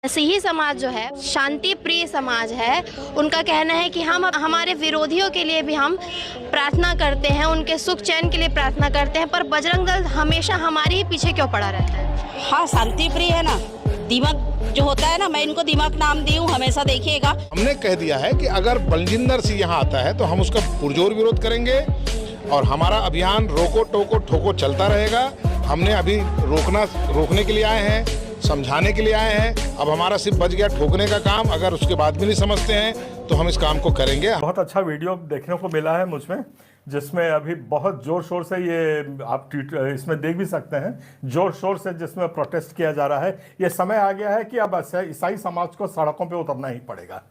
मसीही समाज जो है शांति प्रिय समाज है। उनका कहना है कि हम हमारे विरोधियों के लिए भी हम प्रार्थना करते हैं, उनके सुख चैन के लिए प्रार्थना करते हैं, पर बजरंग दल हमेशा हमारे ही पीछे क्यों पड़ा रहता है? हाँ, शांति प्रिय है ना। दिमाग जो होता है ना, मैं इनको दिमाग नाम दी हूँ, हमेशा देखिएगा। हमने कह दिया है कि अगर बलजिंदर सिंह यहाँ आता है तो हम उसका पुरजोर विरोध करेंगे और हमारा अभियान रोको टोको ठोको चलता रहेगा। हमने अभी रोकने के लिए आए हैं, समझाने के लिए आए हैं। अब हमारा सिर्फ बच गया ठोकने का काम। अगर उसके बाद भी नहीं समझते हैं तो हम इस काम को करेंगे। बहुत अच्छा वीडियो देखने को मिला है मुझमें, जिसमें अभी बहुत जोर शोर से ये आप इसमें देख भी सकते हैं, जोर शोर से जिसमें प्रोटेस्ट किया जा रहा है। ये समय आ गया है कि अब ईसाई समाज को सड़कों पे उतरना ही पड़ेगा।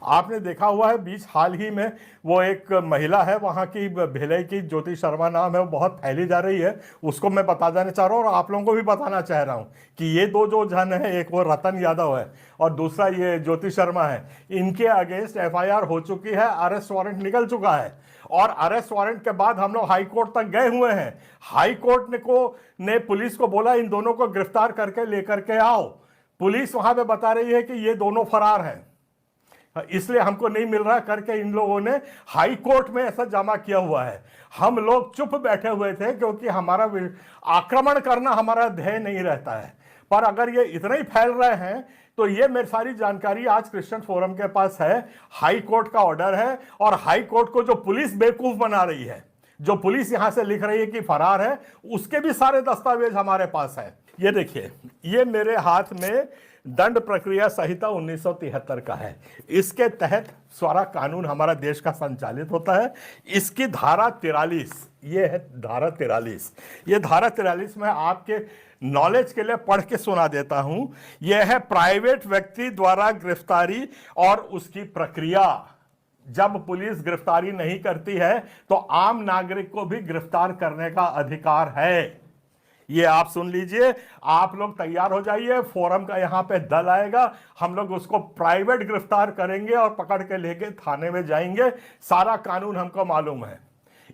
आपने देखा हुआ है बीच हाल ही में वो एक महिला है वहाँ की, भिलाई की, ज्योति शर्मा नाम है, वो बहुत फैली जा रही है। उसको मैं बता देना चाह रहा हूँ और आप लोगों को भी बताना चाह रहा हूँ कि ये दो जो जन है, एक वो रतन यादव है और दूसरा ये ज्योति शर्मा है। इनके अगेंस्ट FIR हो चुकी है, अरेस्ट वारंट निकल चुका है और अरेस्ट वारंट के बाद हम लोग हाई कोर्ट तक गए हुए हैं। हाई कोर्ट ने पुलिस को बोला इन दोनों को गिरफ्तार करके लेकर के आओ। पुलिस वहां पे बता रही है कि ये दोनों फरार हैं, इसलिए हमको नहीं मिल रहा करके इन लोगों ने हाई कोर्ट में ऐसा जमा किया हुआ है। हम लोग चुप बैठे हुए थे क्योंकि हमारा आक्रमण करना हमारा ध्येय नहीं रहता है। पर अगर ये इतना ही फैल रहे हैं तो ये मेरी सारी जानकारी आज क्रिश्चियन फोरम के पास है। हाई कोर्ट का ऑर्डर है और हाई कोर्ट को जो पुलिस बेवकूफ बना रही है, जो पुलिस यहां से लिख रही है कि फरार है, उसके भी सारे दस्तावेज हमारे पास है। ये देखिए, ये मेरे हाथ में दंड प्रक्रिया संहिता 1973 का है। इसके तहत सारा कानून हमारा देश का संचालित होता है। इसकी धारा 43, ये है धारा 43। ये धारा 43 में आपके नॉलेज के लिए पढ़ के सुना देता हूं। यह है प्राइवेट व्यक्ति द्वारा गिरफ्तारी और उसकी प्रक्रिया। जब पुलिस गिरफ्तारी नहीं करती है तो आम नागरिक को भी गिरफ्तार करने का अधिकार है। ये आप सुन लीजिए, आप लोग तैयार हो जाइए। फोरम का यहां पे दल आएगा, हम लोग उसको प्राइवेट गिरफ्तार करेंगे और पकड़ के लेके थाने में जाएंगे। सारा कानून हमको मालूम है।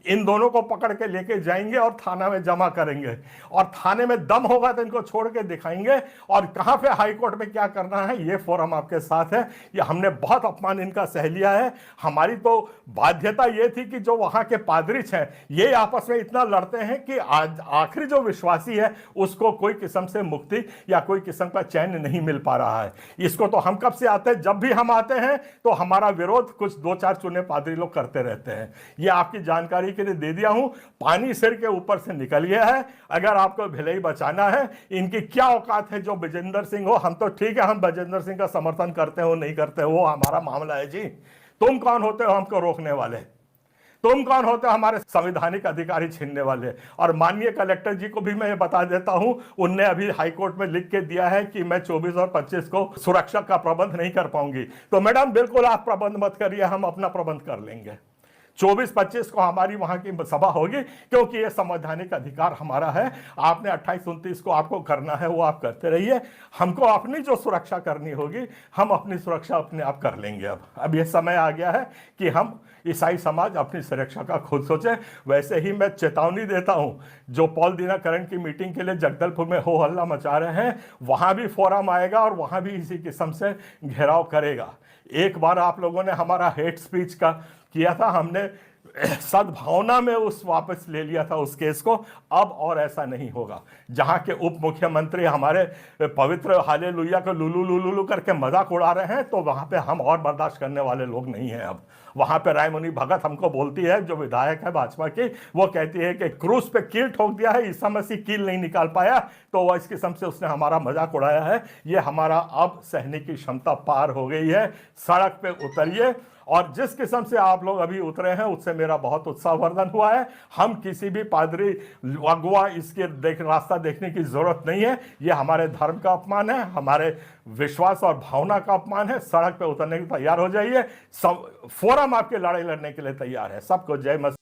इन दोनों को पकड़ के लेके जाएंगे और थाना में जमा करेंगे और थाने में दम होगा तो इनको छोड़ के दिखाएंगे। और कहां पे हाई कोर्ट में क्या करना है, ये फोरम आपके साथ है। ये हमने बहुत अपमान इनका सह लिया है। हमारी तो बाध्यता ये थी कि जो वहां के पादरीच हैं, ये आपस में इतना लड़ते हैं कि आखिरी जो विश्वासी है उसको कोई किस्म से मुक्ति या कोई किस्म का चैन नहीं मिल पा रहा है। इसको तो हम कब से आते हैं, जब भी हम आते हैं तो हमारा विरोध कुछ 2-4 चुने पादरी लोग करते रहते हैं। ये आपकी जानकारी के लिए दे दिया हूं। पानी सिर के ऊपर से निकल गया है। अगर आपको भिलाई बचाना है, इनकी क्या औकात है जो बजेंद्र सिंह हो। हम तो ठीक है, हम बजेंद्र सिंह का समर्थन करते हो नहीं करते हो हमारा मामला है जी। तुम कौन होते हो हमको रोकने वाले? तुम कौन होते हो हमारे संवैधानिक अधिकारी छीनने वाले? और माननीय कलेक्टर जी को भी मैं ये बता देता हूं, उनने अभी हाई कोर्ट में लिख के दिया है कि मैं 24 और 25 को सुरक्षा का प्रबंध नहीं कर पाऊंगी। तो मैडम बिल्कुल आप प्रबंध मत करिए, हम अपना प्रबंध कर लेंगे। 24-25 को हमारी वहां की सभा होगी क्योंकि ये संवैधानिक अधिकार हमारा है। आपने 28-29 को आपको करना है, वो आप करते रहिए। हमको अपनी जो सुरक्षा करनी होगी, हम अपनी सुरक्षा अपने आप कर लेंगे। अब ये समय आ गया है कि हम ईसाई समाज अपनी सुरक्षा का खुद सोचे। वैसे ही मैं चेतावनी देता हूं, जो पॉल दिनकरन की मीटिंग के लिए जगदलपुर में हो हल्ला मचा रहे हैं, वहां भी फोरम आएगा और वहां भी इसी किस्म से घेराव करेगा। एक बार आप लोगों ने हमारा हेट स्पीच का किया था, हमने सद्भावना में उस वापस ले लिया था उस केस को। अब और ऐसा नहीं होगा। जहां के उप मुख्यमंत्री हमारे पवित्र हालेलुया को लुलू लुलू करके मजाक उड़ा रहे हैं, तो वहां पे हम और बर्दाश्त करने वाले लोग नहीं हैं। अब वहां पे रायमुनी भगत हमको बोलती है, जो विधायक है भाजपा की, वो कहती है कि क्रूस पे कील ठोक दिया है, ईसा मसीह कील नहीं निकाल पाया, तो वह इस किस्म से उसने हमारा मजाक उड़ाया है। ये हमारा अब सहने की क्षमता पार हो गई है। सड़क पे उतरिए। और जिस किस्म से आप लोग अभी उतरे हैं उससे मेरा बहुत उत्साहवर्धन हुआ है। हम किसी भी पादरी अगुआ इसके रास्ता देखने की जरूरत नहीं है। ये हमारे धर्म का अपमान है, हमारे विश्वास और भावना का अपमान है। सड़क पे उतरने के लिए तैयार हो जाइए। सब फोरम आपके लड़ाई लड़ने के लिए तैयार है। सबको जय मसीह।